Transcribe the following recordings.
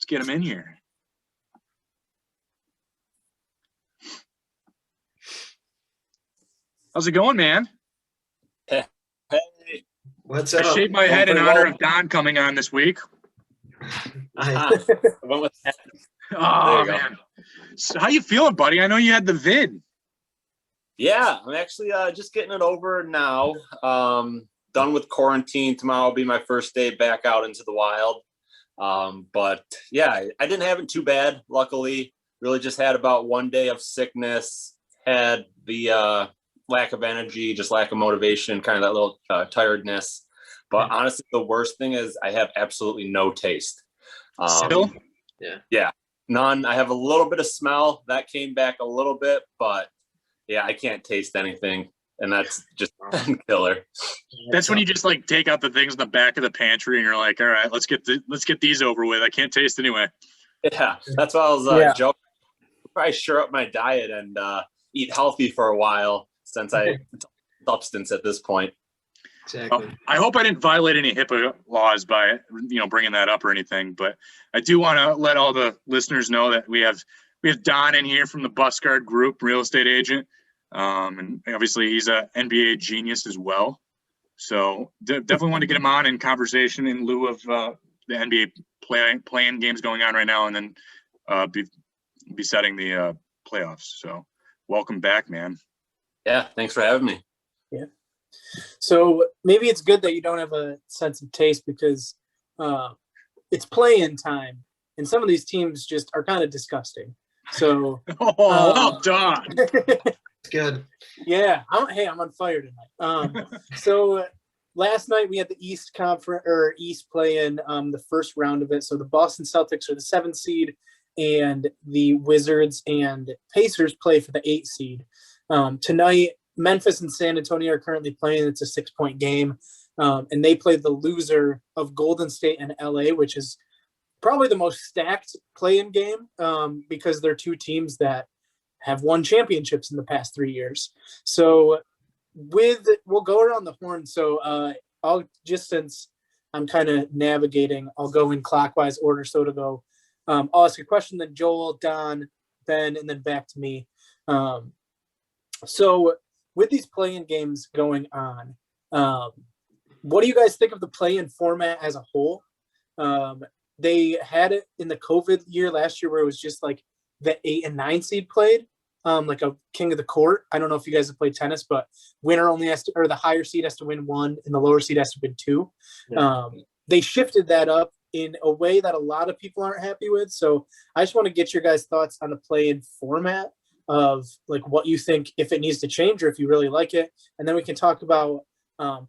Let's get him in here. How's it going, man? Hey. What's up? I shaved my head in honor of Don coming on this week. I went with that. Oh, man. So how you feeling, buddy? I know you had the vid. Yeah, I'm actually just getting it over now. Done with quarantine. Tomorrow will be my first day back out into the wild. But yeah, I didn't have it too bad, luckily. Really just had about 1 day of sickness, had the lack of energy, just lack of motivation, kind of that little tiredness. But honestly, the worst thing is I have absolutely no taste. Still? Yeah, none. I have a little bit of smell. That came back a little bit, but yeah, I can't taste anything. And that's just killer. That's when you just like take out the things in the back of the pantry and you're like, all right, let's get these over with. I can't taste anyway. Yeah, that's why I was joking. Probably sure up my diet and eat healthy for a while since I substance at this point. Exactly. I hope I didn't violate any HIPAA laws by bringing that up or anything, but I do want to let all the listeners know that we have Don in here from the Buskard Group, real estate agent. And obviously he's an NBA genius as well. So definitely want to get him on in conversation in lieu of the NBA play-in games going on right now, and then be setting the playoffs. So welcome back, man. Yeah, thanks for having me. Yeah. So maybe it's good that you don't have a sense of taste because it's play-in time, and some of these teams just are kind of disgusting. So well done. Good. Yeah, I'm on fire tonight. So last night we had the East play-in, the first round of it. So the Boston Celtics are the 7th seed, and the Wizards and Pacers play for the 8th seed. Tonight, Memphis and San Antonio are currently playing. It's a 6-point game, and they play the loser of Golden State and LA, which is probably the most stacked play-in game because they're two teams that have won championships in the past 3 years. So we'll go around the horn. So since I'm kind of navigating, I'll go in clockwise order. So to go, I'll ask a question, then Joel, Don, Ben, and then back to me. So with these play-in games going on, what do you guys think of the play-in format as a whole? They had it in the COVID year last year where it was just like the 8 and 9 seed played, like a king of the court. I don't know if you guys have played tennis, but winner only has to, or the higher seed has to win 1 and the lower seed has to win 2. Yeah. They shifted that up in a way that a lot of people aren't happy with. So I just want to get your guys' thoughts on the play-in format of like what you think, if it needs to change or if you really like it. And then we can talk about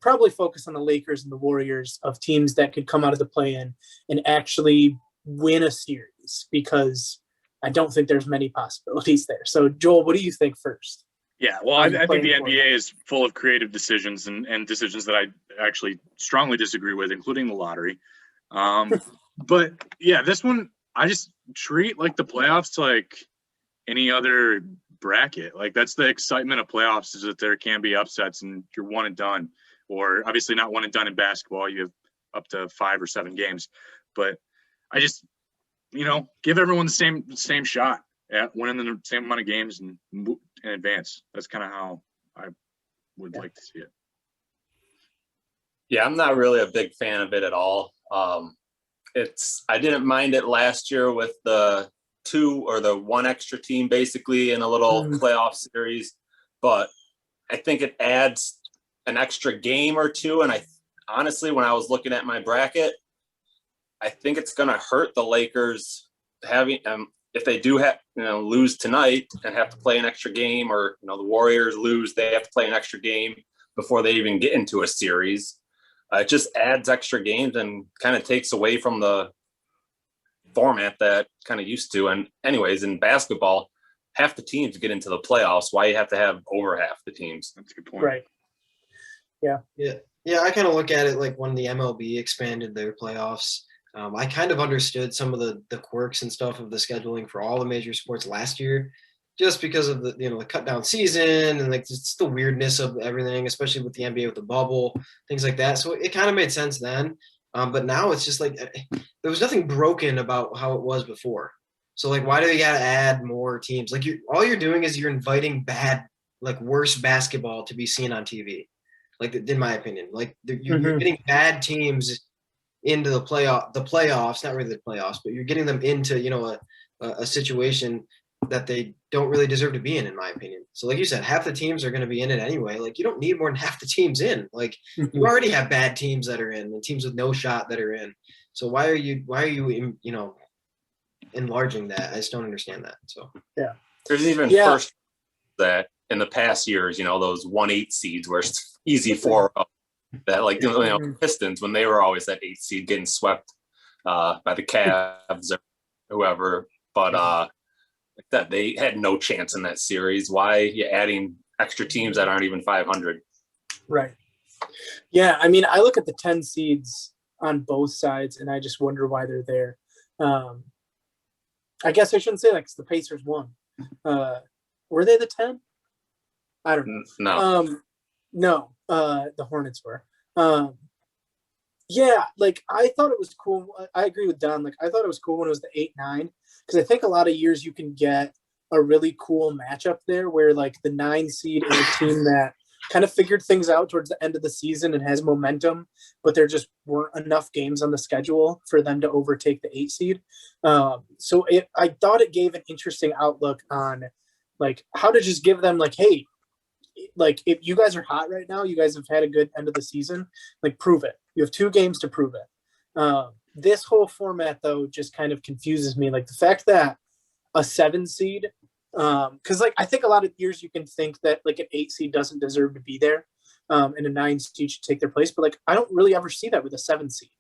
probably focus on the Lakers and the Warriors of teams that could come out of the play-in and actually win a series, because I don't think there's many possibilities there. So Joel, what do you think first? Yeah, well, I think the NBA is full of creative decisions and decisions that I actually strongly disagree with, including the lottery. But yeah, this one, I just treat like the playoffs like any other bracket. Like that's the excitement of playoffs, is that there can be upsets and you're one and done, or obviously not one and done in basketball. You have up to 5 or 7 games, but I just, give everyone the same shot at winning the same amount of games and in advance. That's kind of how I would like to see it. Yeah, I'm not really a big fan of it at all. I didn't mind it last year with the 2 or the 1 extra team basically in a little playoff series, but I think it adds an extra game or 2. And honestly, when I was looking at my bracket, I think it's going to hurt the Lakers having if they do have lose tonight and have to play an extra game, or the Warriors lose, they have to play an extra game before they even get into a series. It just adds extra games and kind of takes away from the format that kind of used to. And anyways, in basketball, half the teams get into the playoffs. Why you have to have over half the teams? That's a good point. Right. Yeah. I kind of look at it like when the MLB expanded their playoffs. I kind of understood some of the quirks and stuff of the scheduling for all the major sports last year, just because of the cut down season and like just the weirdness of everything, especially with the NBA with the bubble, things like that. So it kind of made sense then. But now it's just like there was nothing broken about how it was before. So like, why do you gotta add more teams? Like all you're doing is you're inviting bad, like worse basketball to be seen on TV. Like in my opinion, like you're getting bad teams into the playoffs, not really the playoffs, but you're getting them into, a situation that they don't really deserve to be in my opinion. So like you said, half the teams are going to be in it anyway. Like you don't need more than half the teams in. Like you already have bad teams that are in and teams with no shot that are in. So why are you enlarging that? I just don't understand that. So yeah, there's even first that in the past years, those 1-8 seeds where it's easy for that, like Pistons when they were always that 8 seed getting swept by the Cavs or whoever, but like that they had no chance in that series. Why are you adding extra teams that aren't even 500? Right. Yeah, I mean, I look at the 10 seeds on both sides, and I just wonder why they're there. I guess I shouldn't say that because the Pacers won. Were they the 10? I don't know. No. The Hornets were. Yeah, like I thought it was cool. I agree with Don. Like I thought it was cool when it was the 8-9 because I think a lot of years you can get a really cool matchup there where like the 9 seed is a team that kind of figured things out towards the end of the season and has momentum, but there just weren't enough games on the schedule for them to overtake the 8 seed. So I thought it gave an interesting outlook on like how to just give them like, hey, like if you guys are hot right now, you guys have had a good end of the season, like prove it. You have 2 games to prove it. This whole format though just kind of confuses me. Like the fact that a 7 seed, because like I think a lot of years you can think that like an 8 seed doesn't deserve to be there, and a 9 seed should take their place. But like I don't really ever see that with a 7 seed.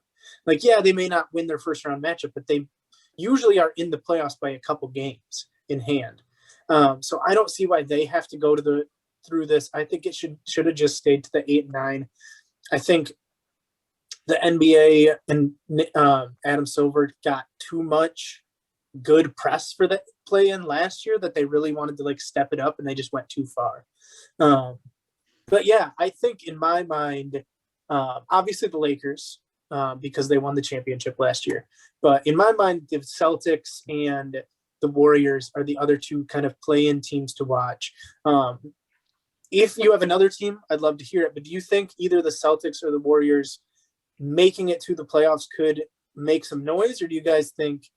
Like yeah, they may not win their first round matchup, but they usually are in the playoffs by a couple games in hand. So I don't see why they have to go through this. I think it should have just stayed to the 8 and 9. I think the NBA and Adam Silver got too much good press for the play-in last year that they really wanted to like step it up and they just went too far. But yeah, I think in my mind, obviously the Lakers because they won the championship last year. But in my mind, the Celtics and the Warriors are the other 2 kind of play-in teams to watch. If you have another team, I'd love to hear it. But do you think either the Celtics or the Warriors making it to the playoffs could make some noise? Or do you guys think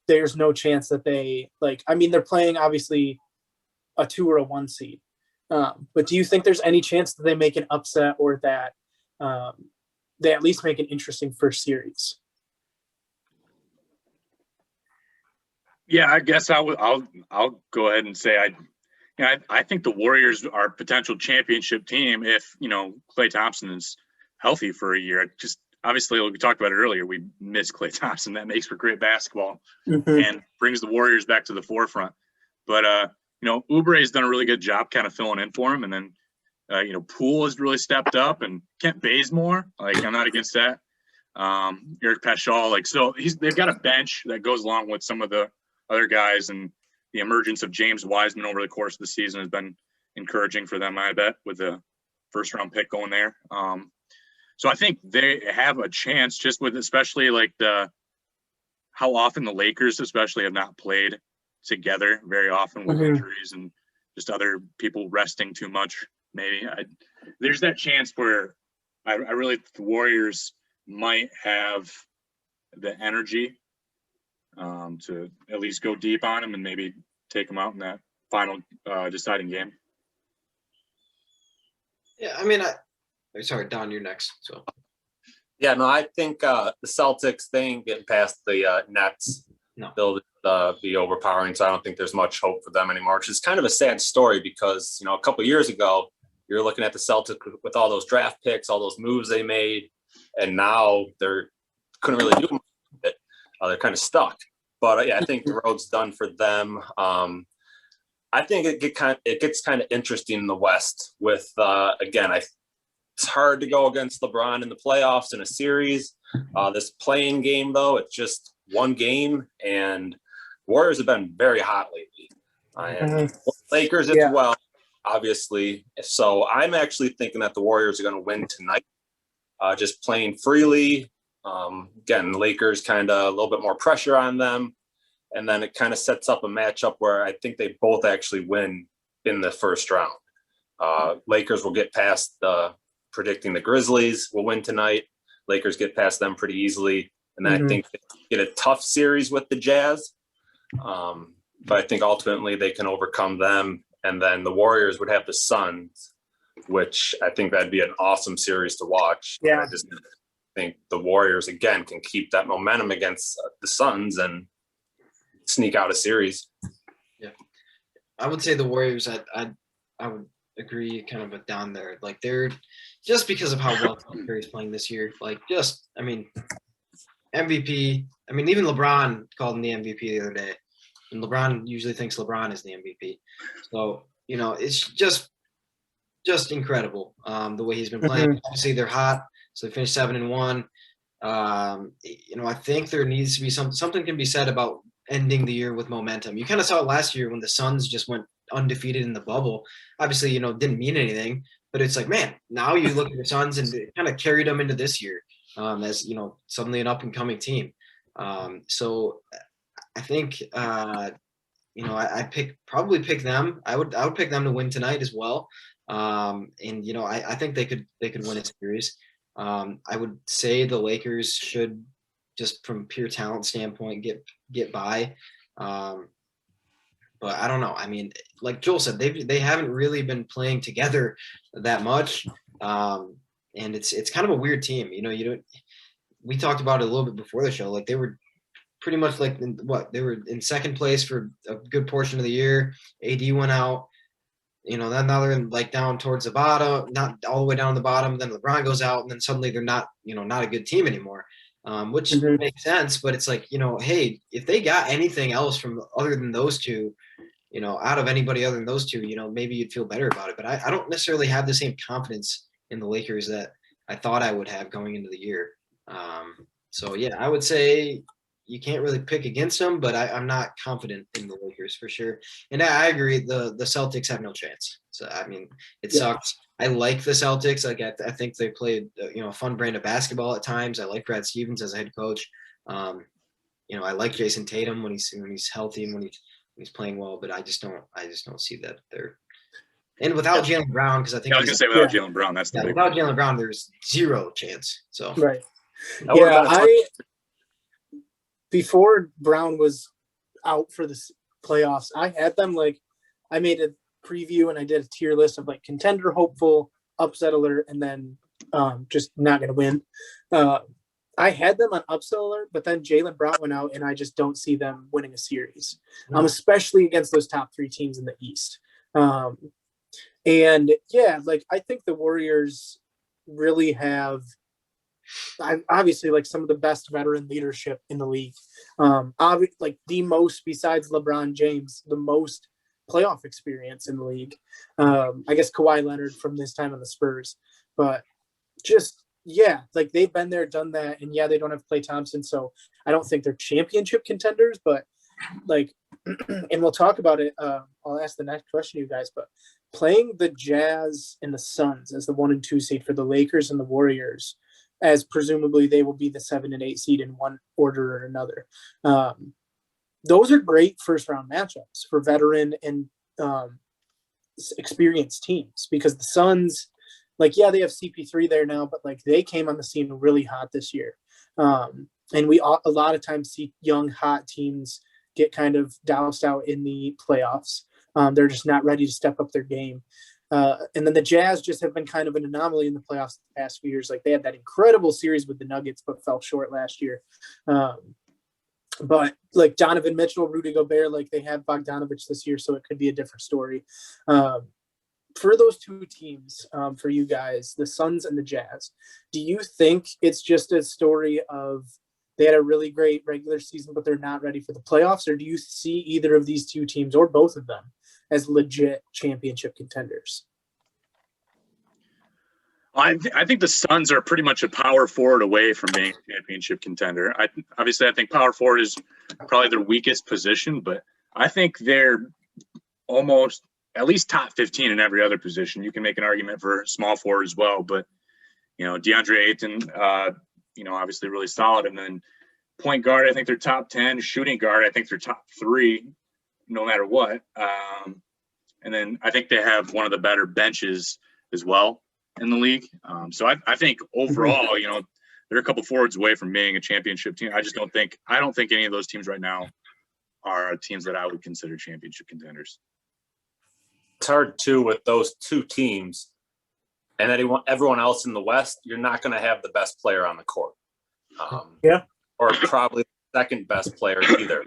there's no chance that they like, I mean, they're playing obviously a 2 or a 1 seed. But do you think there's any chance that they make an upset or that they at least make an interesting first series? Yeah, I guess I'll go ahead and say I think the Warriors are a potential championship team if Klay Thompson is healthy for a year. Just obviously, like we talked about it earlier, we miss Klay Thompson. That makes for great basketball and brings the Warriors back to the forefront. But Oubre has done a really good job kind of filling in for him, and then Poole has really stepped up, and Kent Bazemore. Like I'm not against that. Eric Paschall, like so they've got a bench that goes along with some of the other guys, and the emergence of James Wiseman over the course of the season has been encouraging for them, I bet, with the first round pick going there. So I think they have a chance just with especially like how often the Lakers especially have not played together very often with injuries and just other people resting too much. Maybe there's that chance where I really think the Warriors might have the energy to at least go deep on him and maybe take him out in that final deciding game. Yeah, I mean, sorry, Don, you're next. So. Yeah, no, I think the Celtics, they ain't getting past the Nets. No. They'll be overpowering, so I don't think there's much hope for them anymore, which is kind of a sad story because, a couple of years ago, you're looking at the Celtics with all those draft picks, all those moves they made, and now they're couldn't really do much with it. They're kind of stuck. But yeah, I think the road's done for them. I think it gets kind of interesting in the West with again, it's hard to go against LeBron in the playoffs in a series. This play-in game though, it's just one game, and Warriors have been very hot lately, and Lakers as well, obviously. So I'm actually thinking that the Warriors are going to win tonight. just playing freely. Again, the Lakers kind of a little bit more pressure on them. And then it kind of sets up a matchup where I think they both actually win in the first round. Lakers will get past predicting the Grizzlies will win tonight. Lakers get past them pretty easily. And then I think they get a tough series with the Jazz. But I think ultimately they can overcome them. And then the Warriors would have the Suns, which I think that'd be an awesome series to watch. Yeah. I just think the Warriors, again, can keep that momentum against the Suns and sneak out a series. Yeah. I would say the Warriors, I would agree kind of down there. Like they're just because of how well Curry's playing this year. Like just, I mean, MVP. I mean, even LeBron called him the MVP the other day. And LeBron usually thinks LeBron is the MVP. So, you know, it's just incredible the way he's been playing. Obviously, they're hot. So they finished 7-1. You know, I think there needs to be something can be said about ending the year with momentum. You kind of saw it last year when the Suns just went undefeated in the bubble. Obviously, you know, didn't mean anything. But it's like, man, now you look at the Suns and it kind of carried them into this year as, you know, suddenly an up-and-coming team. So I think, you know, I'd probably pick them. I would pick them to win tonight as well. And, you know, I think they could win a series. I would say the Lakers should, just from pure talent standpoint, get by. But I don't know. I mean, like Joel said, they haven't really been playing together that much. And it's kind of a weird team. You know, we talked about it a little bit before the show. Like they were pretty much like they were in second place for a good portion of the year. AD went out, you know, then now they're like down towards the bottom, not all the way down the bottom. Then LeBron goes out, and then suddenly they're not a good team anymore, which makes sense. But it's like, you know, hey, if they got anything else from other than those two, you know, out of anybody other than those two, you know, maybe you'd feel better about it. But I don't necessarily have the same confidence in the Lakers that I thought I would have going into the year. So yeah, I would say you can't really pick against them, but I'm not confident in the Lakers for sure. And I agree, the Celtics have no chance. So I mean, it sucks. I like the Celtics. Like I think they played you know, a fun brand of basketball at times. I like Brad Stevens as a head coach. You know, I like Jason Tatum when he's healthy and when he's playing well, but I just don't see that there. And without Jaylen Brown, because I think I was gonna say without Jaylen Brown, that's the big without Jaylen Brown, there's zero chance. So right. Yeah, before Brown was out for the playoffs, I had them like, I made a preview and I did a tier list of like contender, hopeful, upset alert, and then just not going to win. I had them on upset alert, but then Jaylen Brown went out and I just don't see them winning a series, especially against those top three teams in the East. And yeah, like I think the Warriors really have obviously like some of the best veteran leadership in the league. Like the most, besides LeBron James, the most playoff experience in the league. I guess Kawhi Leonard from this time on the Spurs, but just, yeah, like they've been there, done that. And yeah, they don't have Klay Thompson. So I don't think they're championship contenders, but like, and we'll talk about it. I'll ask the next question to you guys, but playing the Jazz and the Suns as the 1 and 2 seed for the Lakers and the Warriors, as presumably they will be the 7 and 8 seed in one order or another. Those are great first round matchups for veteran and experienced teams, because the Suns, like, yeah, they have CP3 there now, but like they came on the scene really hot this year. And we a lot of times see young, hot teams get kind of doused out in the playoffs. They're just not ready to step up their game. And then the Jazz just have been kind of an anomaly in the playoffs the past few years. Like they had that incredible series with the Nuggets, but fell short last year. But like Donovan Mitchell, Rudy Gobert, like they had Bogdanovich this year, so it could be a different story. For those two teams, for you guys, the Suns and the Jazz, do you think it's just a story of they had a really great regular season, but they're not ready for the playoffs? Or do you see either of these two teams or both of them as legit championship contenders? I think the Suns are pretty much a power forward away from being a championship contender. Obviously, I think power forward is probably their weakest position, but I think they're almost at least top 15 in every other position. You can make an argument for small forward as well, but DeAndre Ayton, obviously really solid. And then point guard, I think they're top 10. Shooting guard, I think they're top 3, no matter what. And then I think they have one of the better benches as well in the league. So I think overall, they're a couple forwards away from being a championship team. I don't think any of those teams right now are teams that I would consider championship contenders. It's hard too with those 2 teams and everyone else in the West. You're not going to have the best player on the court. Or probably the second best player either.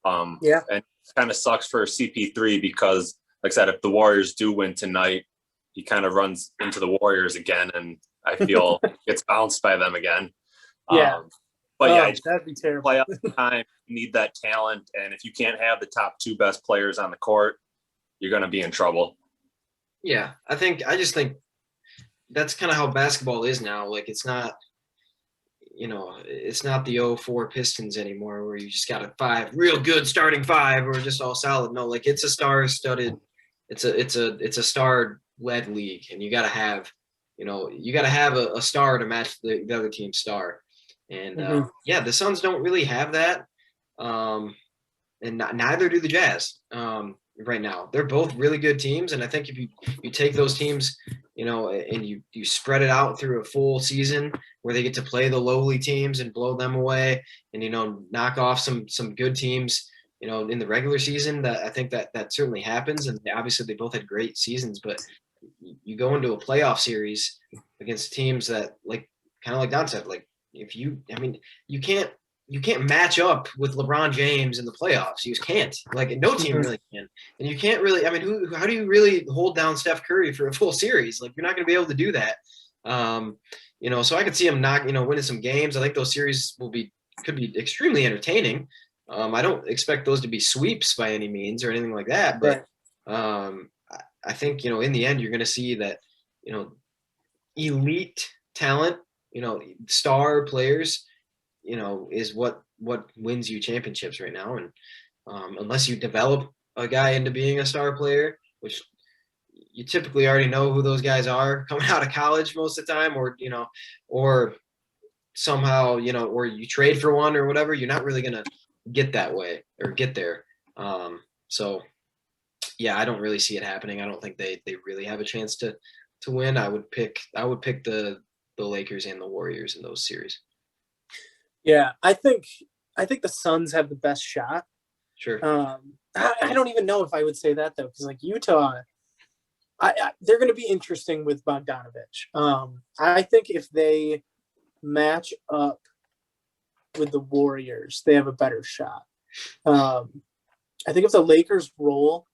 And it kind of sucks for CP3 because, like I said, if the Warriors do win tonight, he kind of runs into the Warriors again, and I feel gets bounced by them again. That'd be terrible. Playoff time, you need that talent, and if you can't have the top 2 best players on the court, you're going to be in trouble. Yeah, I just think that's kind of how basketball is now. Like, it's not, it's not the 04 Pistons anymore where you just got a 5 real good starting 5 or just all solid. No, like, it's a star-studded, it's a star-led league, and you got to have a star to match the other team's star. And the Suns don't really have that, and neither do the Jazz right now. They're both really good teams, and I think if you take those teams, and you spread it out through a full season where they get to play the lowly teams and blow them away, and knock off some good teams, in the regular season, that I think that certainly happens. And obviously they both had great seasons, but you go into a playoff series against teams that, like, kind of like Don said, like, you can't match up with LeBron James in the playoffs. You just can't. Like, no team really can. And you can't really. How do you really hold down Steph Curry for a full series? Like, you're not going to be able to do that. So I could see him winning some games. I think those series could be extremely entertaining. I don't expect those to be sweeps by any means or anything like that. But I think in the end you're going to see that elite talent, star players, is what wins you championships right now. And unless you develop a guy into being a star player, which you typically already know who those guys are coming out of college most of the time, or somehow, or you trade for one or whatever, you're not really going to get that way or get there. I don't really see it happening. I don't think they really have a chance to win. I would pick the Lakers and the Warriors in those series. Yeah, I think the Suns have the best shot. Sure. I don't even know if I would say that though, because like Utah, they're going to be interesting with Bogdanovich. I think if they match up with the Warriors, they have a better shot. I think if the Lakers roll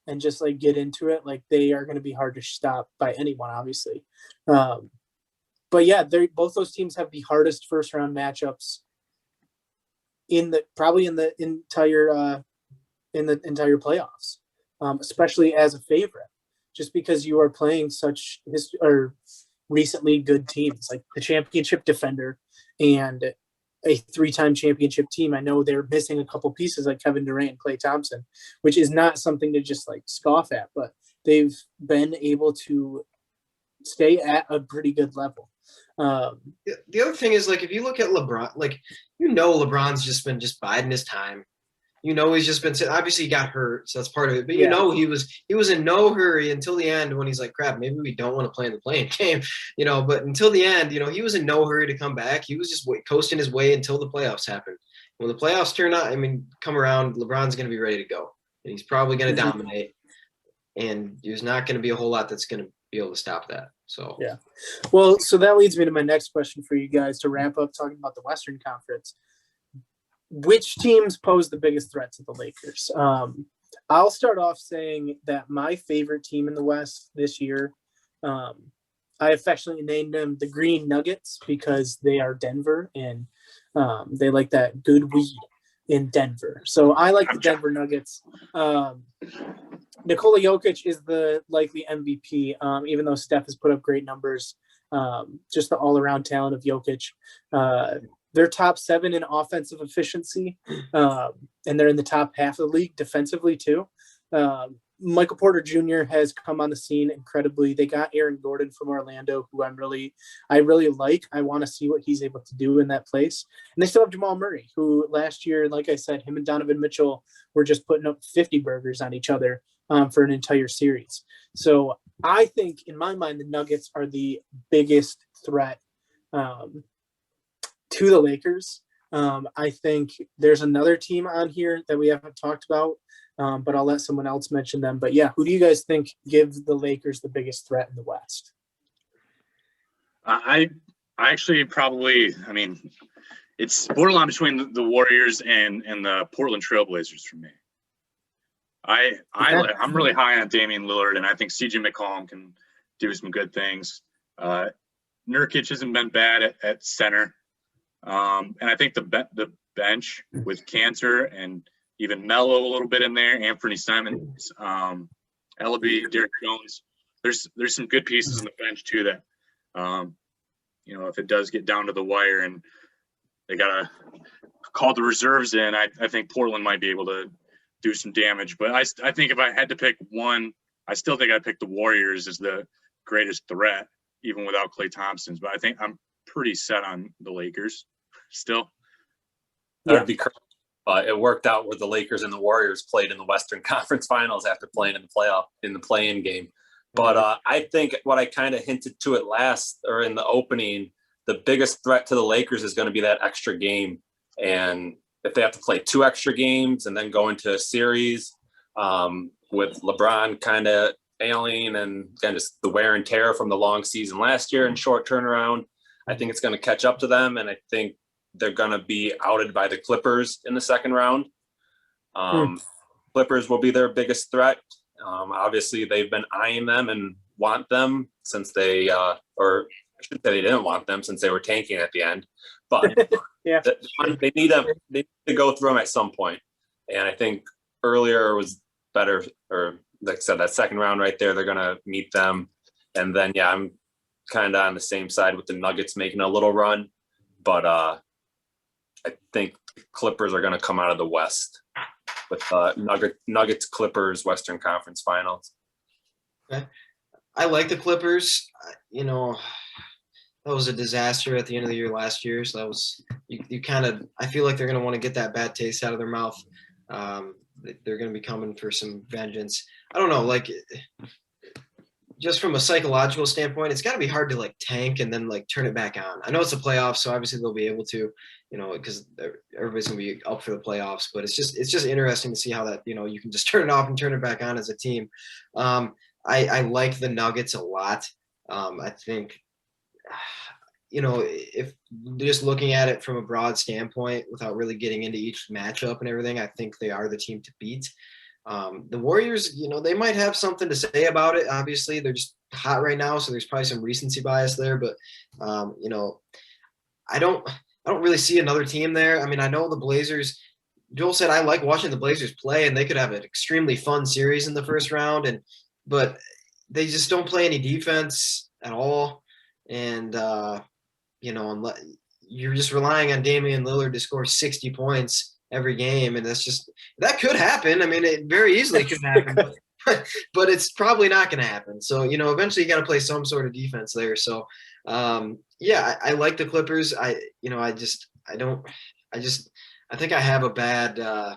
and just like get into it, like they are going to be hard to stop by anyone, obviously. But yeah, both those teams have the hardest first round matchups in the entire playoffs, especially as a favorite, just because you are playing such recently good teams like the championship defender and a 3-time championship team. I know they're missing a couple pieces like Kevin Durant and Klay Thompson, which is not something to just like scoff at, but they've been able to stay at a pretty good level. The other thing is, like, if you look at LeBron, like, LeBron's just been biding his time. He's just been, obviously he got hurt, so that's part of it. But he was in no hurry until the end when he's like, crap, maybe we don't want to play in the play-in game, But until the end, he was in no hurry to come back. He was just coasting his way until the playoffs happened. When the playoffs come around, LeBron's going to be ready to go, and he's probably going to dominate. And there's not going to be a whole lot that's going to be able to stop that. So yeah. Well, so that leads me to my next question for you guys to wrap up talking about the Western Conference. Which teams pose the biggest threat to the Lakers? I'll start off saying that my favorite team in the West this year, I affectionately named them the Green Nuggets because they are Denver and they like that good weed in Denver. So I like the Denver Nuggets. Nikola Jokic is the likely MVP, even though Steph has put up great numbers. Just the all-around talent of Jokic. They're top 7 in offensive efficiency, and they're in the top half of the league defensively too. Michael Porter Jr. has come on the scene incredibly. They got Aaron Gordon from Orlando, who I really like. I want to see what he's able to do in that place. And they still have Jamal Murray, who last year, like I said, him and Donovan Mitchell were just putting up 50 burgers on each other for an entire series. So I think, in my mind, the Nuggets are the biggest threat to the Lakers. I think there's another team on here that we haven't talked about, but I'll let someone else mention them. But yeah, who do you guys think gives the Lakers the biggest threat in the West? I actually probably, I mean, it's borderline between the Warriors and the Portland Trailblazers for me. I'm really high on Damian Lillard, and I think CJ McCollum can do some good things. Nurkic hasn't been bad at center. And I think the bench with Cantor and even Melo a little bit in there, Anthony Simons, Ellaby, Derek Jones. There's some good pieces in the bench too that, if it does get down to the wire and they gotta call the reserves in, I think Portland might be able to do some damage. But I think if I had to pick one, I still think I'd pick the Warriors as the greatest threat, even without Klay Thompson. But I think I'm pretty set on the Lakers still. That would be correct. It worked out where the Lakers and the Warriors played in the Western Conference Finals after playing in the play-in game. But I think what I kind of hinted to it in the opening, the biggest threat to the Lakers is going to be that extra game. And if they have to play 2 extra games and then go into a series with LeBron kind of ailing and just the wear and tear from the long season last year and short turnaround, I think it's going to catch up to them. And I think they're going to be outed by the Clippers in the second round. Clippers will be their biggest threat. Obviously, they've been eyeing them and want them since they, or I should say they didn't want them since they were tanking at the end. But yeah, they need them. They need to go through them at some point. And I think earlier was better, or like I said, that second round right there, they're going to meet them. And then, yeah, I'm kind of on the same side with the Nuggets making a little run. But I think Clippers are going to come out of the West with Nuggets Clippers Western Conference Finals. Okay. I like the Clippers. That was a disaster at the end of the year last year. So that was you kind of. I feel like they're going to want to get that bad taste out of their mouth. They're going to be coming for some vengeance. I don't know, like just from a psychological standpoint, it's got to be hard to like tank and then like turn it back on. I know it's the playoffs, so obviously they'll be able to, because everybody's gonna be up for the playoffs. But it's just interesting to see how that you can just turn it off and turn it back on as a team. I like the Nuggets a lot. I think, if just looking at it from a broad standpoint without really getting into each matchup and everything, I think they are the team to beat. The Warriors, they might have something to say about it. Obviously, they're just hot right now, so there's probably some recency bias there. But I don't really see another team there. I mean, I know the Blazers. Joel said I like watching the Blazers play, and they could have an extremely fun series in the first round. But they just don't play any defense at all, and unless you're just relying on Damian Lillard to score 60 points every game, and that could happen. I mean, it very easily could happen, but it's probably not going to happen. So eventually you got to play some sort of defense there. So I like the Clippers. I think I have a bad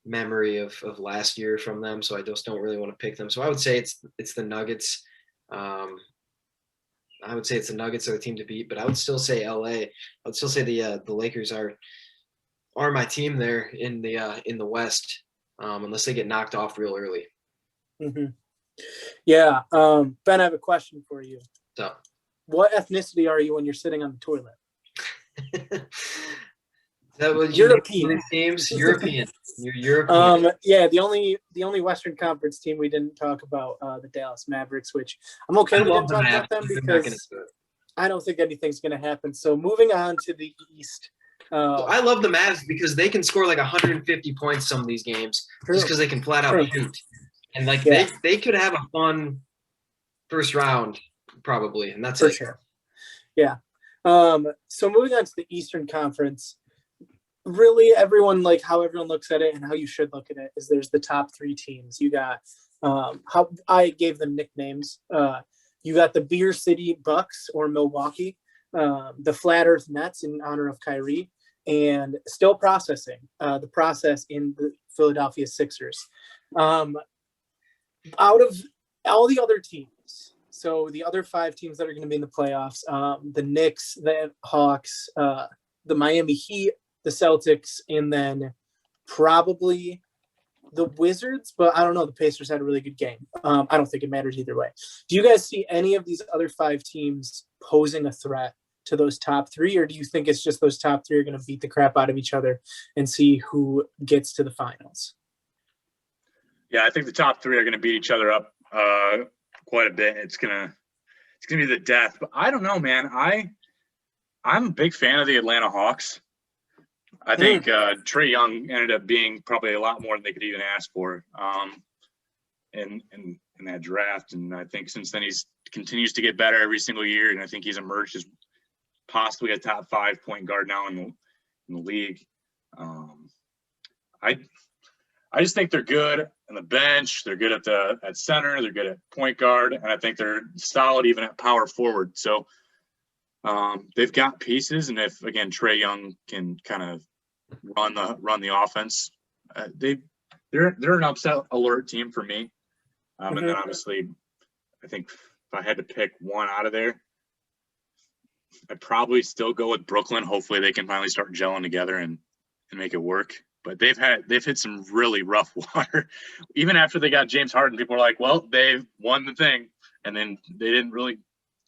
memory of last year from them, so I just don't really want to pick them. So I would say it's the Nuggets. I would say it's the Nuggets are the team to beat, but I would still say LA. I would still say the Lakers are my team there in the West, unless they get knocked off real early. Mm-hmm. Yeah. Ben, I have a question for you. So, what ethnicity are you when you're sitting on the toilet? That was European teams. European. You're European. Yeah, the only Western Conference team we didn't talk about, the Dallas Mavericks, which I'm okay we didn't talk about them because I don't think anything's going to happen. So moving on to the East. I love the Mavs because they can score like 150 points some of these games just because they can flat out shoot. And they could have a fun first round probably, and that's for sure. Yeah. So moving on to the Eastern Conference, really everyone, like how everyone looks at it and how you should look at it is there's the top 3 teams. You got how I gave them nicknames. You got the Beer City Bucks or Milwaukee, the Flat Earth Nets in honor of Kyrie, and still processing the process in the Philadelphia Sixers. Out of all the other teams, so the other 5 teams that are going to be in the playoffs, the Knicks, the Hawks, the Miami Heat, the Celtics, and then probably the Wizards, but I don't know. The Pacers had a really good game. I don't think it matters either way. Do you guys see any of these other 5 teams posing a threat to those top 3, or do you think it's just those top 3 are going to beat the crap out of each other and see who gets to the finals? Yeah, I think the top 3 are going to beat each other up quite a bit. It's gonna be the death. But I don't know, man. I'm a big fan of the Atlanta Hawks. I think Trae Young ended up being probably a lot more than they could even ask for in that draft. And I think since then he's continues to get better every single year. And I think he's emerged as possibly a top 5 point guard now in the league. I just think they're good on the bench. They're good at center. They're good at point guard, and I think they're solid even at power forward. So they've got pieces, and if again Trae Young can kind of run the offense, they're an upset alert team for me. And then obviously, I think if I had to pick one out of there, I'd probably still go with Brooklyn. Hopefully, they can finally start gelling together and make it work. But they've hit some really rough water. Even after they got James Harden, people were like, well, they've won the thing. And then they didn't really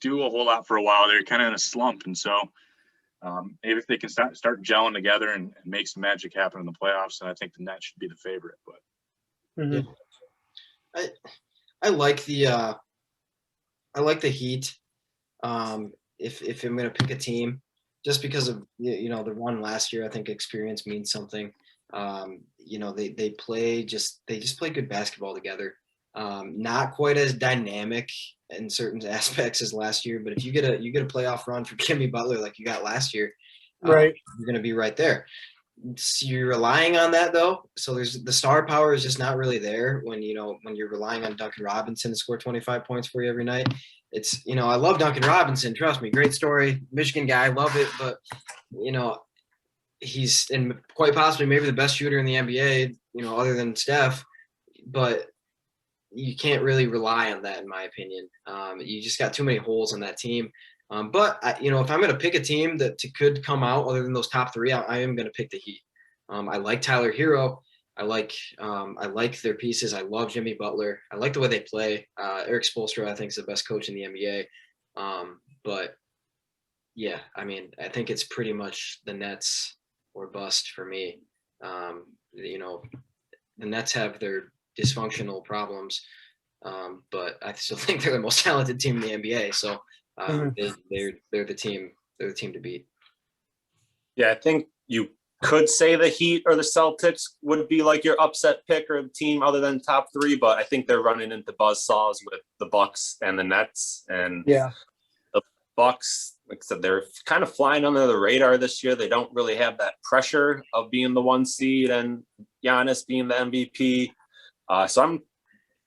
do a whole lot for a while. They're kind of in a slump. And so maybe if they can start gelling together and make some magic happen in the playoffs, then I think the Nets should be the favorite. But I like the Heat. If I'm going to pick a team, just because of the run last year, I think experience means something. They just play good basketball together. Not quite as dynamic in certain aspects as last year, but if you get a playoff run for Jimmy Butler like you got last year, right, you're going to be right there. So you're relying on that though. So there's the star power is just not really there when you're relying on Duncan Robinson to score 25 points for you every night. It's I love Duncan Robinson. Trust me, great story, Michigan guy, love it. But he's quite possibly maybe the best shooter in the NBA, other than Steph. But you can't really rely on that, in my opinion. You just got too many holes in that team. But if I'm going to pick a team that could come out other than those top 3, I am going to pick the Heat. I like Tyler Hero. I like their pieces. I love Jimmy Butler. I like the way they play. Eric Spoelstra, I think, is the best coach in the NBA. But yeah, I mean, I think it's pretty much the Nets or bust for me. The Nets have their dysfunctional problems, but I still think they're the most talented team in the NBA. So they're the team. They're the team to beat. Yeah, I think you could say the Heat or the Celtics would be like your upset pick or the team other than top 3, but I think they're running into buzzsaws with the Bucks and the Nets. And yeah, the Bucks, like I said, they're kind of flying under the radar this year. They don't really have that pressure of being the 1 seed and Giannis being the MVP. So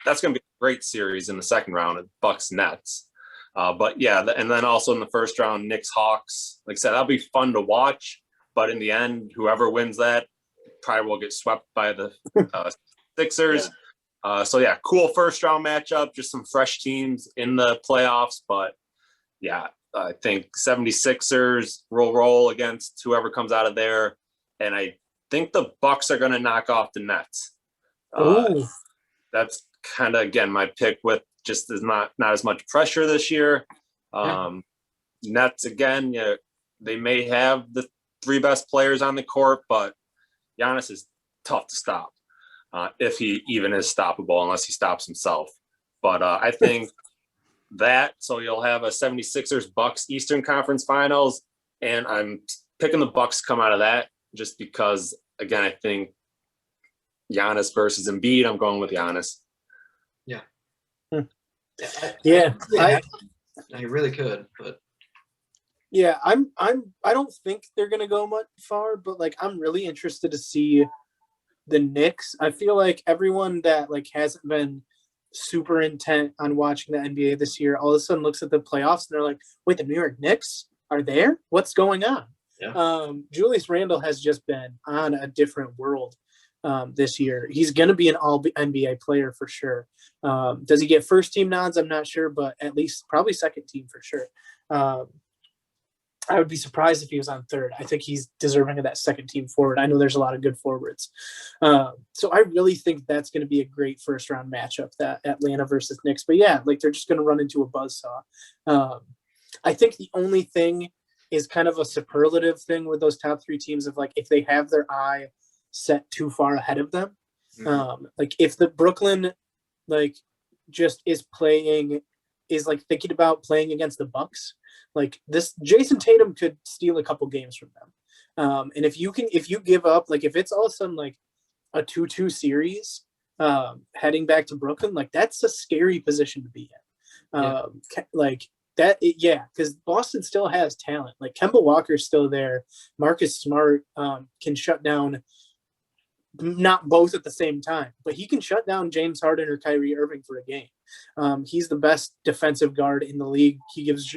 that's going to be a great series in the second round of Bucks Nets. But yeah, and then also in the first round, Knicks Hawks. Like I said, that'll be fun to watch. But in the end, whoever wins that probably will get swept by the Sixers. Yeah. So yeah, cool first round matchup. Just some fresh teams in the playoffs. But yeah, I think 76ers will roll against whoever comes out of there. And I think the Bucks are going to knock off the Nets. That's kind of, again, my pick with just is not as much pressure this year. Nets, again, they may have the 3 best players on the court, but Giannis is tough to stop if he even is stoppable, unless he stops himself. But I think that, so you'll have a 76ers Bucks Eastern Conference Finals, and I'm picking the Bucks come out of that just because, again, I think Giannis versus Embiid, I'm going with Giannis. Yeah. Yeah. I really could, but yeah, I don't think they're gonna go much far, but like I'm really interested to see the Knicks. I feel like everyone that like hasn't been super intent on watching the NBA this year all of a sudden looks at the playoffs and they're like, wait, the New York Knicks are there? What's going on? Yeah. Julius Randle has just been on a different world this year. He's going to be an all NBA player for sure. Does he get first team nods? I'm not sure, but at least probably second team for sure. I would be surprised if he was on third. I think he's deserving of that second team forward. I know there's a lot of good forwards. So I really think that's going to be a great first round matchup, that Atlanta versus Knicks. But yeah, like they're just going to run into a buzzsaw. I think the only thing is kind of a superlative thing with those top three teams of like, if they have their eye set too far ahead of them, like if the Brooklyn like just is like thinking about playing against the Bucks, like this Jason Tatum could steal a couple games from them. And if you give up, like if it's all of a sudden like a 2-2 series heading back to Brooklyn, like that's a scary position to be in. Like that, because Boston still has talent. Like Kemba Walker's still there. Marcus Smart can shut down, not both at the same time, but he can shut down James Harden or Kyrie Irving for a game. He's the best defensive guard in the league. He gives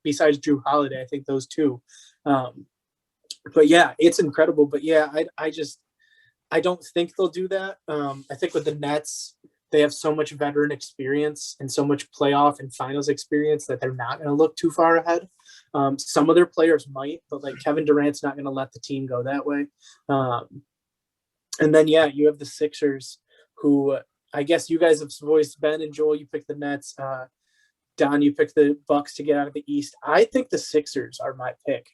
besides Drew Holiday, I think those two. But yeah, it's incredible. But yeah, I don't think they'll do that. I think with the Nets, they have so much veteran experience and so much playoff and finals experience that they're not going to look too far ahead. Some of their players might, but like Kevin Durant's not going to let the team go that way. And then, yeah, you have the Sixers, who I guess you guys have voiced. Ben and Joel, you picked the Nets. Don, you picked the Bucks to get out of the East. I think the Sixers are my pick.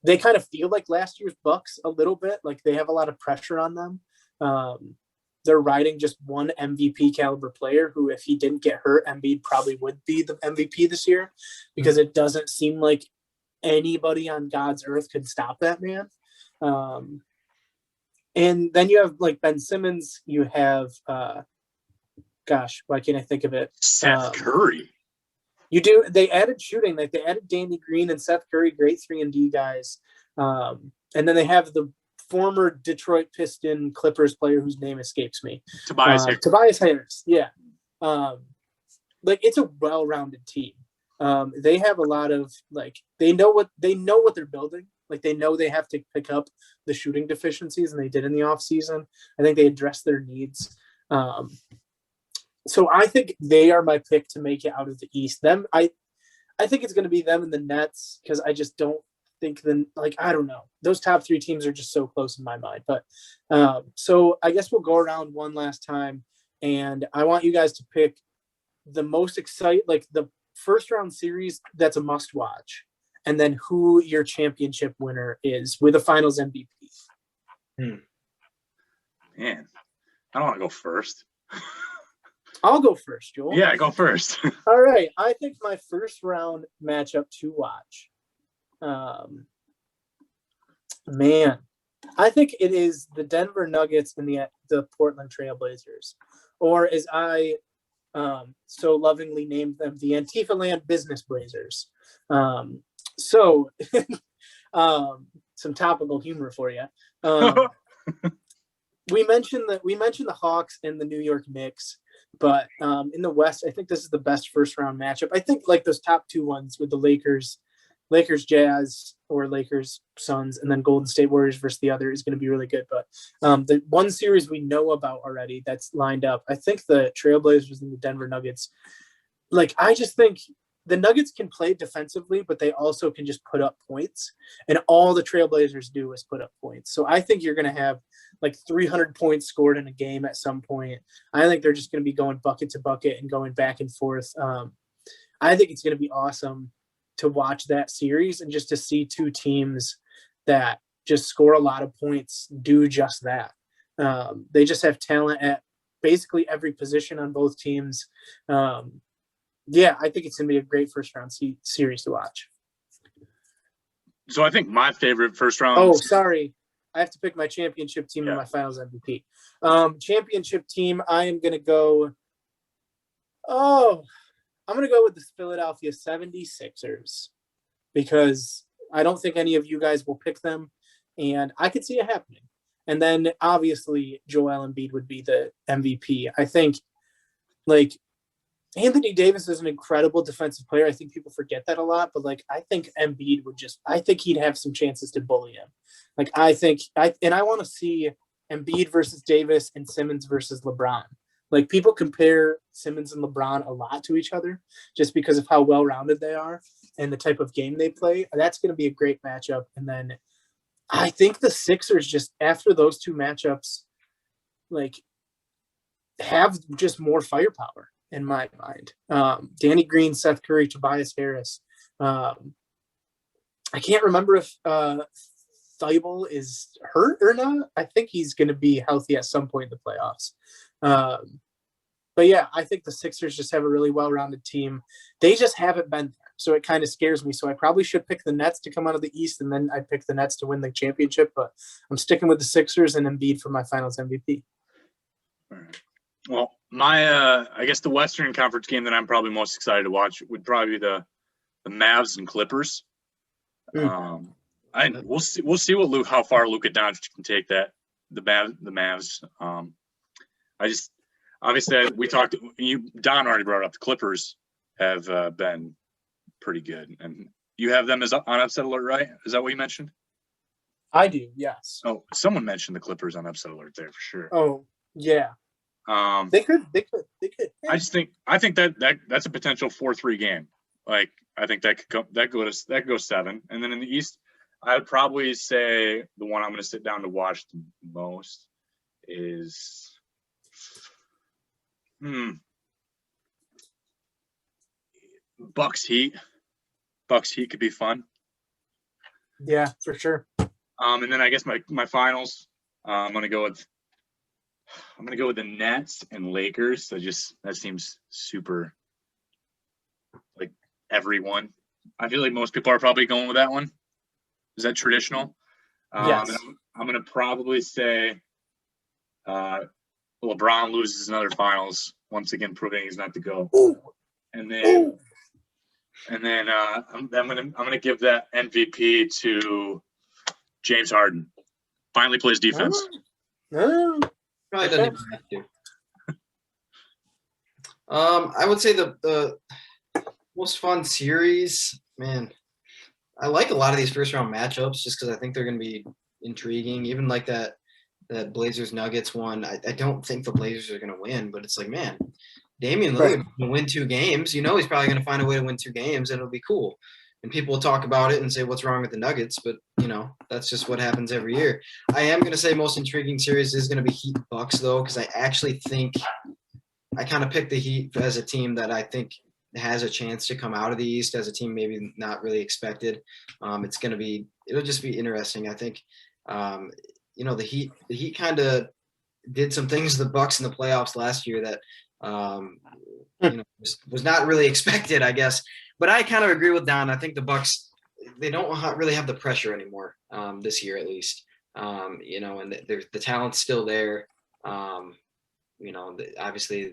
They kind of feel like last year's Bucks a little bit. Like they have a lot of pressure on them. They're riding just one MVP caliber player who, if he didn't get hurt, Embiid probably would be the MVP this year, because it doesn't seem like anybody on God's earth could stop that man. And then you have like Ben Simmons. You have, why can't I think of it? Seth Curry. You do. They added shooting. Like they added Danny Green and Seth Curry, great 3-and-D guys. And then they have the former Detroit Piston Clippers player whose name escapes me. Tobias Harris. Yeah. Like it's a well-rounded team. They have a lot of like they know what they're building. Like they know they have to pick up the shooting deficiencies, and they did in the offseason. I think they addressed their needs. So I think they are my pick to make it out of the East. I think it's going to be them and the Nets, because I just don't think I don't know. Those top three teams are just so close in my mind. But so I guess we'll go around one last time, and I want you guys to pick the most exciting, like the first round series that's a must watch, and then who your championship winner is with a finals MVP. Man, I don't want to go first. I'll go first, Joel. Yeah, go first. All right. I think my first round matchup to watch. Man, I think it is the Denver Nuggets and the Portland Trailblazers, or as I so lovingly named them, the Antifa Land Business Blazers. So some topical humor for you. We mentioned the Hawks and the New York Knicks, but in the West, I think this is the best first round matchup. I think like those top two ones with the Lakers Jazz, or Lakers Suns, and then Golden State Warriors versus the other is going to be really good. But the one series we know about already that's lined up, I think the Trailblazers and the Denver Nuggets. Like I just think the Nuggets can play defensively, but they also can just put up points. And all the Trailblazers do is put up points. So I think you're going to have like 300 points scored in a game at some point. I think they're just going to be going bucket to bucket and going back and forth. I think it's going to be awesome to watch that series and just to see two teams that just score a lot of points do just that. They just have talent at basically every position on both teams. Yeah, I think it's going to be a great first round series to watch. So I think my favorite first round. Oh, sorry. I have to pick my championship team and my finals MVP. Championship team, I am going to go. I'm going to go with the Philadelphia 76ers, because I don't think any of you guys will pick them, and I could see it happening. And then obviously Joel Embiid would be the MVP. I think like Anthony Davis is an incredible defensive player. I think people forget that a lot, but like I think Embiid I think he'd have some chances to bully him. Like I want to see Embiid versus Davis and Simmons versus LeBron. Like people compare Simmons and LeBron a lot to each other just because of how well-rounded they are and the type of game they play. That's going to be a great matchup. And then I think the Sixers just after those two matchups, like have just more firepower in my mind. Danny Green, Seth Curry, Tobias Harris. I can't remember if Thibault is hurt or not. I think he's going to be healthy at some point in the playoffs. But yeah, I think the Sixers just have a really well-rounded team. They just haven't been there. So it kind of scares me. So I probably should pick the Nets to come out of the East, and then I'd pick the Nets to win the championship. But I'm sticking with the Sixers and Embiid for my finals MVP. All right. Well, my I guess the Western Conference game that I'm probably most excited to watch would probably be the Mavs and Clippers. We'll see how far Luka Doncic can take that the Mavs. Don already brought up the Clippers have been pretty good, and you have them as on upset alert, right? Is that what you mentioned? I do, yes. Oh, someone mentioned the Clippers on upset alert there for sure. Oh, yeah. They could. Yeah. I think that's a potential 4-3 game. Like I think that could go 7, and then in the East, I would probably say the one I'm going to sit down to watch the most is Bucks Heat. Bucks Heat could be fun. Yeah, for sure. And then I guess my finals, I'm gonna go with the Nets and Lakers. That seems super like everyone. I feel like most people are probably going with that one. Is that traditional? Yes. I'm gonna probably say LeBron loses another finals, once again proving he's not the GOAT. Ooh. And then I'm gonna give that MVP to James Harden. Finally plays defense. Probably doesn't even have to. I would say the most fun series, man. I like a lot of these first round matchups just because I think they're going to be intriguing. Even like that Blazers Nuggets one. I don't think the Blazers are going to win, but it's like, man, Damian Lillard going to win 2 games. You know he's probably going to find a way to win 2 games, and it'll be cool. And people will talk about it and say, what's wrong with the Nuggets? But, that's just what happens every year. I am going to say most intriguing series is going to be Heat Bucks, though, because I actually think I kind of picked the Heat as a team that I think has a chance to come out of the East as a team maybe not really expected. It'll just be interesting. I think, the Heat kind of did some things to the Bucks in the playoffs last year that, was not really expected, I guess. But I kind of agree with Don. I think the Bucks, they don't really have the pressure anymore this year, at least. And the talent's still there. Obviously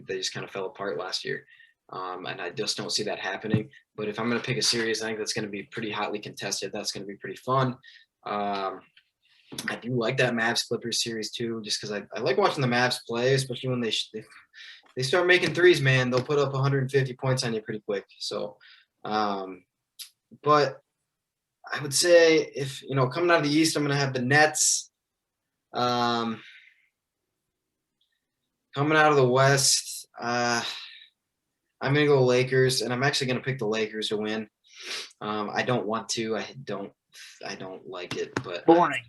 they just kind of fell apart last year. And I just don't see that happening. But if I'm going to pick a series, I think that's going to be pretty hotly contested. That's going to be pretty fun. I do like that Mavs Clippers series too, just because I like watching the Mavs play, especially when they start making threes, man. They'll put up 150 points on you pretty quick. So, but I would say if, coming out of the East, I'm going to have the Nets. Coming out of the West, I'm going to go Lakers, and I'm actually going to pick the Lakers to win. I don't want to. I don't like it, but boring.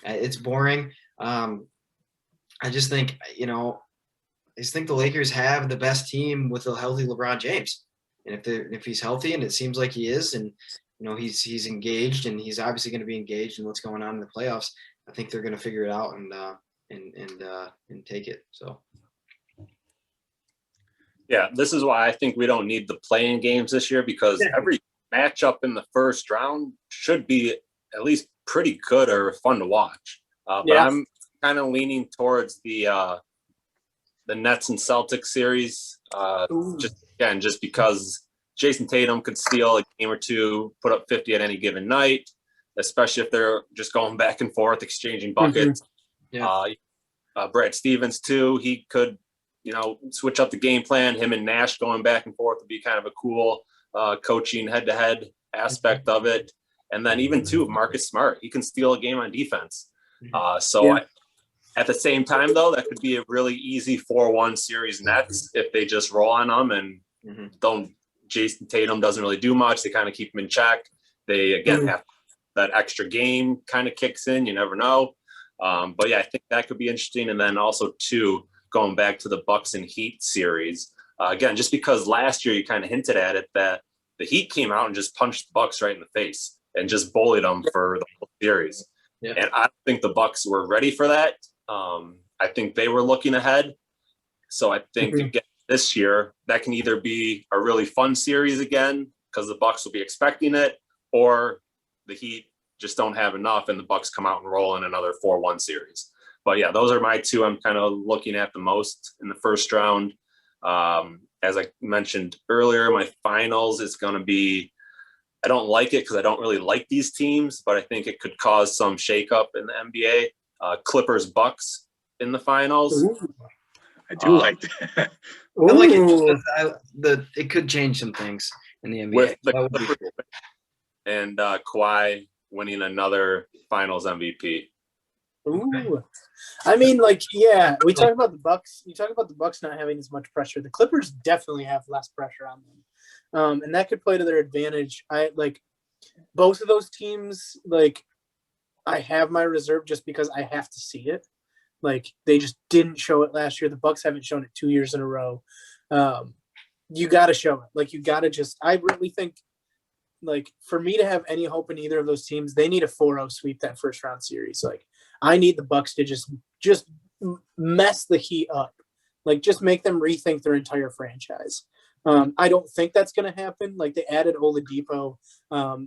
It's boring. I just think, the Lakers have the best team with a healthy LeBron James. And if he's healthy, and it seems like he is, and he's engaged, and he's obviously going to be engaged in what's going on in the playoffs, I think they're going to figure it out and take it. So. Yeah, this is why I think we don't need the play-in games this year, because every matchup in the first round should be at least pretty good or fun to watch. But I'm kind of leaning towards the Nets and Celtics series, just because Jason Tatum could steal a game or two, put up 50 at any given night, especially if they're just going back and forth, exchanging buckets. Yeah. Brad Stevens too. He could, switch up the game plan. Him and Nash going back and forth would be kind of a cool coaching head-to-head aspect of it. And then even too, Marcus Smart, he can steal a game on defense. At the same time, though, that could be a really easy 4-1 series Nets if they just roll on them and don't. Jason Tatum doesn't really do much. They kind of keep him in check. They again have that extra game kind of kicks in. You never know. But yeah, I think that could be interesting. And then also too, going back to the Bucks and Heat series again, just because last year you kind of hinted at it that the Heat came out and just punched the Bucks right in the face and just bullied them for the whole series. Yeah. And I don't think the Bucks were ready for that. I think they were looking ahead. So I think again, this year that can either be a really fun series again because the Bucks will be expecting it, or the Heat just don't have enough and the Bucks come out and roll in another 4-1 series. But yeah, those are my two I'm kind of looking at the most in the first round. As I mentioned earlier, my finals is going to be, I don't like it because I don't really like these teams, but I think it could cause some shakeup in the NBA. Clippers Bucks in the finals. Ooh, I do like that. I like it. It could change some things in the NBA. With the Clippers and Kawhi winning another finals MVP. Ooh. I mean, like, yeah, we talk about the Bucks. You talk about the Bucks not having as much pressure. The Clippers definitely have less pressure on them. And that could play to their advantage. I like both of those teams, like, I have my reserve just because I have to see it. Like, they just didn't show it last year. The Bucks haven't shown it 2 years in a row. You got to show it. Like, you got to just – I really think, like, for me to have any hope in either of those teams, they need a 4-0 sweep that first-round series. Like, I need the Bucks to just mess the Heat up. Like, just make them rethink their entire franchise. I don't think that's going to happen. Like, they added Oladipo.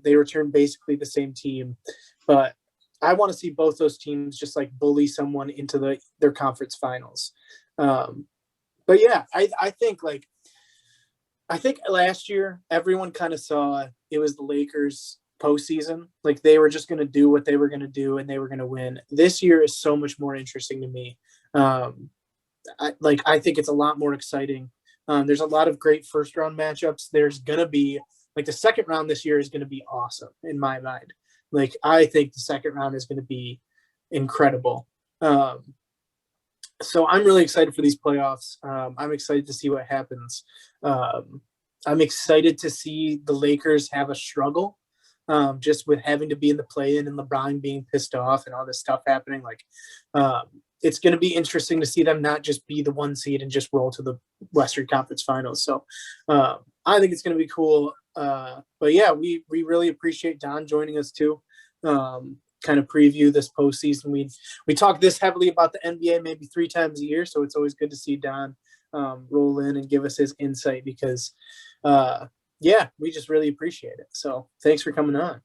They returned basically the same team. But I want to see both those teams just, like, bully someone into their conference finals. But, yeah, I think last year everyone kind of saw it was the Lakers postseason. Like, they were just going to do what they were going to do and they were going to win. This year is so much more interesting to me. I think it's a lot more exciting. There's a lot of great first round matchups. There's going to be like the second round this year is going to be awesome in my mind. Like, I think the second round is going to be incredible. So I'm really excited for these playoffs. I'm excited to see what happens. I'm excited to see the Lakers have a struggle, just with having to be in the play-in and LeBron being pissed off and all this stuff happening. Like, it's going to be interesting to see them not just be the 1 seed and just roll to the Western Conference Finals. So I think it's going to be cool. But yeah, we really appreciate Don joining us too. Kind of preview this postseason. We talk this heavily about the NBA maybe 3 times a year, so it's always good to see Don roll in and give us his insight because we just really appreciate it. So thanks for coming on.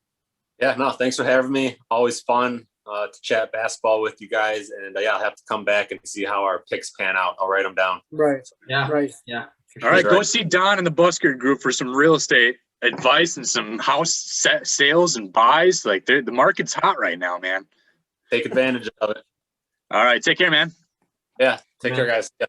Yeah, no, thanks for having me. Always fun to chat basketball with you guys, and I'll have to come back and see how our picks pan out. I'll write them down. Right. Yeah. Right. Yeah. All right, go see Don in the Buskard group for some real estate advice and some house sales and buys. Like, the market's hot right now, man. Take advantage of it. All right, take care, man. Yeah, take care, guys. Yeah.